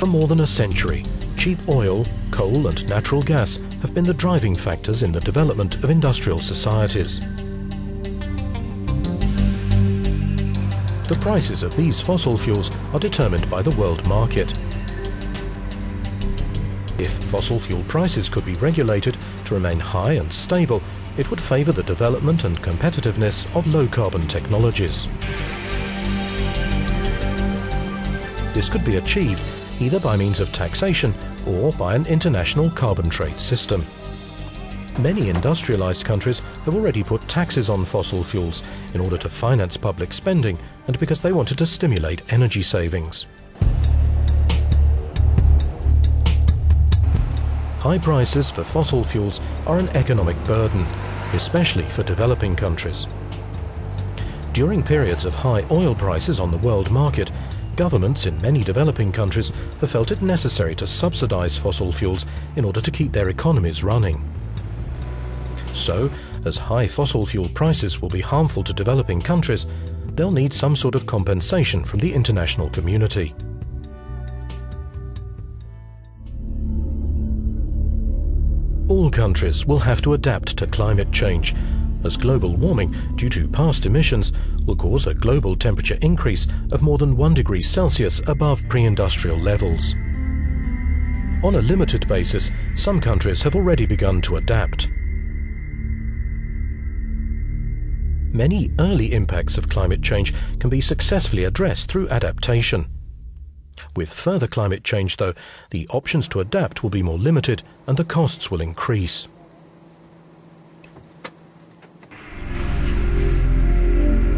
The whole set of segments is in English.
For more than a century, cheap oil, coal and natural gas have been the driving factors in the development of industrial societies. The prices of these fossil fuels are determined by the world market. If fossil fuel prices could be regulated to remain high and stable, it would favour the development and competitiveness of low-carbon technologies. This could be achieved either by means of taxation or by an international carbon trade system. Many industrialised countries have already put taxes on fossil fuels in order to finance public spending and because they wanted to stimulate energy savings. High prices for fossil fuels are an economic burden, especially for developing countries. During periods of high oil prices on the world market, governments in many developing countries have felt it necessary to subsidize fossil fuels in order to keep their economies running. So, as high fossil fuel prices will be harmful to developing countries, they'll need some sort of compensation from the international community. All countries will have to adapt to climate change, as global warming due to past emissions will cause a global temperature increase of more than 1 degree Celsius above pre-industrial levels. On a limited basis, some countries have already begun to adapt. Many early impacts of climate change can be successfully addressed through adaptation. With further climate change, though, the options to adapt will be more limited and the costs will increase.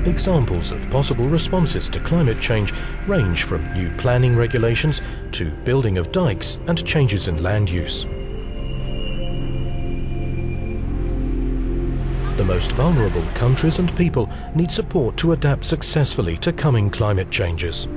Examples of possible responses to climate change range from new planning regulations to building of dikes and changes in land use. The most vulnerable countries and people need support to adapt successfully to coming climate changes.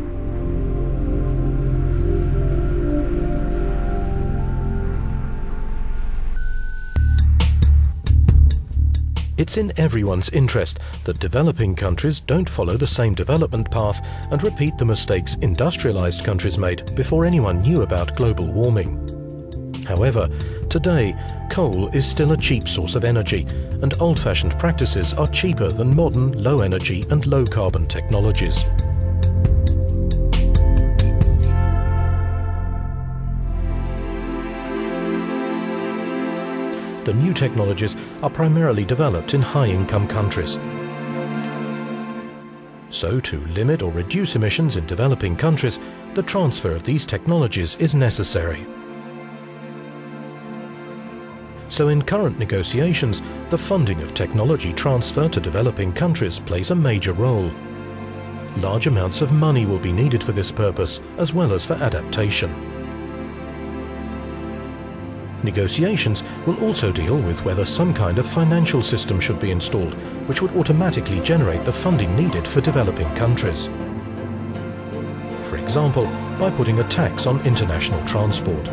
It's in everyone's interest that developing countries don't follow the same development path and repeat the mistakes industrialized countries made before anyone knew about global warming. However, today, coal is still a cheap source of energy, and old-fashioned practices are cheaper than modern low-energy and low-carbon technologies. The new technologies are primarily developed in high-income countries. So, to limit or reduce emissions in developing countries, the transfer of these technologies is necessary. So in current negotiations, the funding of technology transfer to developing countries plays a major role. Large amounts of money will be needed for this purpose, as well as for adaptation. Negotiations will also deal with whether some kind of financial system should be installed, which would automatically generate the funding needed for developing countries. For example, by putting a tax on international transport.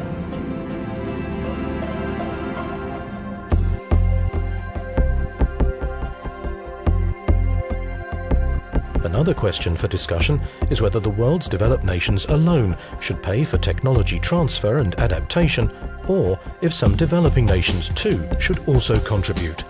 Another question for discussion is whether the world's developed nations alone should pay for technology transfer and adaptation, or if some developing nations too should also contribute.